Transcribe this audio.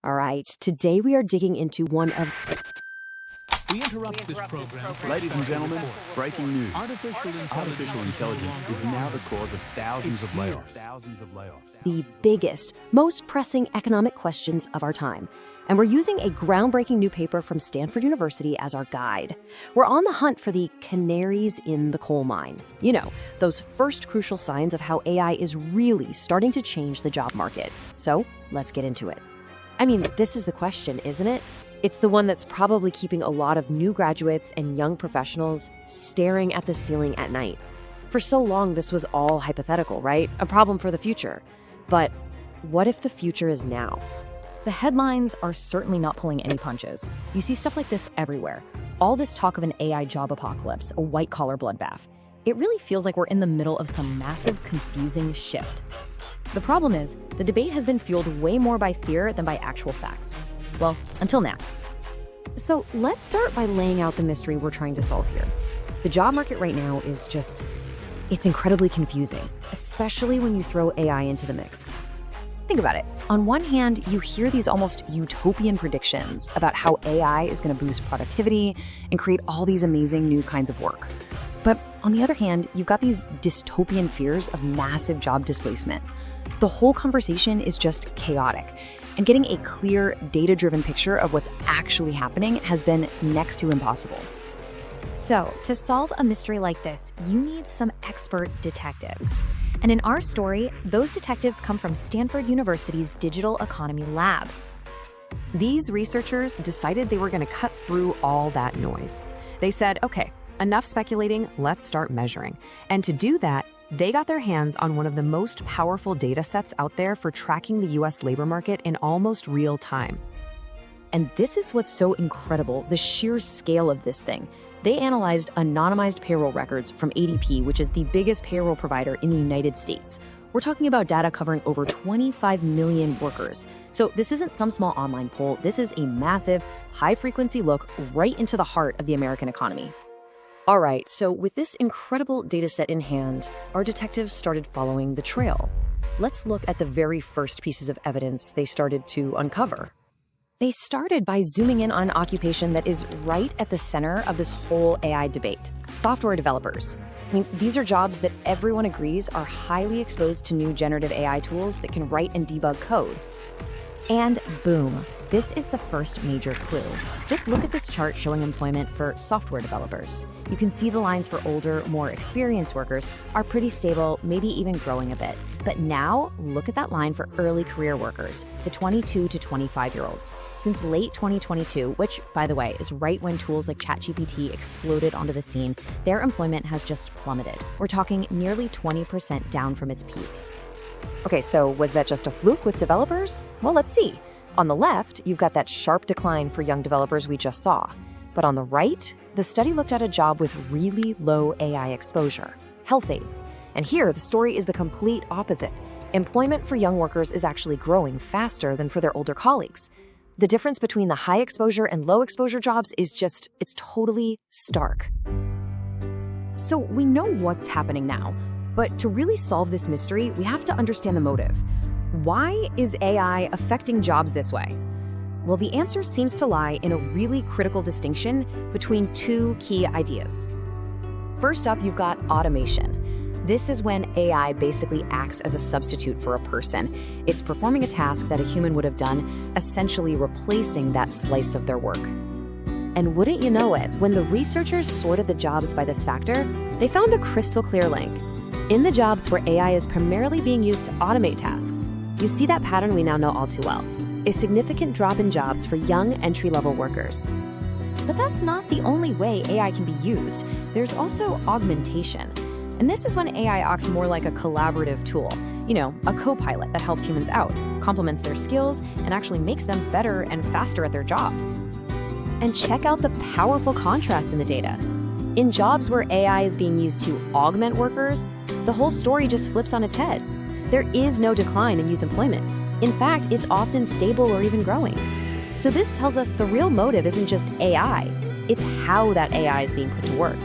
All right, today we are digging into one of... We interrupt this program. Ladies and gentlemen, breaking news. Artificial Intelligence is now the cause of thousands of layoffs. the biggest, most pressing economic questions of our time. And we're using a groundbreaking new paper from Stanford University as our guide. We're on the hunt for the canaries in the coal mine. You know, those first crucial signs of how AI is really starting to change the job market. So let's get into it. I mean, this is the question, isn't it? It's the one that's probably keeping a lot of new graduates and young professionals staring at the ceiling at night. For so long, this was all hypothetical, right? A problem for the future. But what if the future is now? The headlines are certainly not pulling any punches. You see stuff like this everywhere. All this talk of an AI job apocalypse, a white-collar bloodbath. It really feels like we're in the middle of some massive, confusing shift. The problem is, the debate has been fueled way more by fear than by actual facts. Well, until now. So let's start by laying out the mystery we're trying to solve here. The job market right now is it's incredibly confusing, especially when you throw AI into the mix. Think about it. On one hand, you hear these almost utopian predictions about how AI is going to boost productivity and create all these amazing new kinds of work. But on the other hand, you've got these dystopian fears of massive job displacement. The whole conversation is just chaotic, and getting a clear, data-driven picture of what's actually happening has been next to impossible. So, to solve a mystery like this, you need some expert detectives. And in our story, those detectives come from Stanford University's Digital Economy Lab. These researchers decided they were going to cut through all that noise. They said, okay, enough speculating, let's start measuring. And to do that, they got their hands on one of the most powerful data sets out there for tracking the US labor market in almost real time. And this is what's so incredible, the sheer scale of this thing. They analyzed anonymized payroll records from ADP, which is the biggest payroll provider in the United States. We're talking about data covering over 25 million workers. So this isn't some small online poll. This is a massive, high-frequency look right into the heart of the American economy. All right, so with this incredible data set in hand, our detectives started following the trail. Let's look at the very first pieces of evidence they started to uncover. They started by zooming in on an occupation that is right at the center of this whole AI debate: software developers. I mean, these are jobs that everyone agrees are highly exposed to new generative AI tools that can write and debug code. And boom, this is the first major clue. Just look at this chart showing employment for software developers. You can see the lines for older, more experienced workers are pretty stable, maybe even growing a bit. But now, look at that line for early career workers, the 22 to 25-year-olds. Since late 2022, which, by the way, is right when tools like ChatGPT exploded onto the scene, their employment has just plummeted. We're talking nearly 20% down from its peak. Okay, so was that just a fluke with developers? Well, let's see. On the left, you've got that sharp decline for young developers we just saw. But on the right, the study looked at a job with really low AI exposure, health aides. And here, the story is the complete opposite. Employment for young workers is actually growing faster than for their older colleagues. The difference between the high exposure and low exposure jobs is it's totally stark. So we know what's happening now, but to really solve this mystery, we have to understand the motive. Why is AI affecting jobs this way? Well, the answer seems to lie in a really critical distinction between two key ideas. First up, you've got automation. This is when AI basically acts as a substitute for a person. It's performing a task that a human would have done, essentially replacing that slice of their work. And wouldn't you know it, when the researchers sorted the jobs by this factor, they found a crystal clear link. In the jobs where AI is primarily being used to automate tasks, you see that pattern we now know all too well, a significant drop in jobs for young entry-level workers. But that's not the only way AI can be used. There's also augmentation. And this is when AI acts more like a collaborative tool, a co-pilot that helps humans out, complements their skills, and actually makes them better and faster at their jobs. And check out the powerful contrast in the data. In jobs where AI is being used to augment workers, the whole story just flips on its head. There is no decline in youth employment. In fact, it's often stable or even growing. So this tells us the real motive isn't just AI, it's how that AI is being put to work.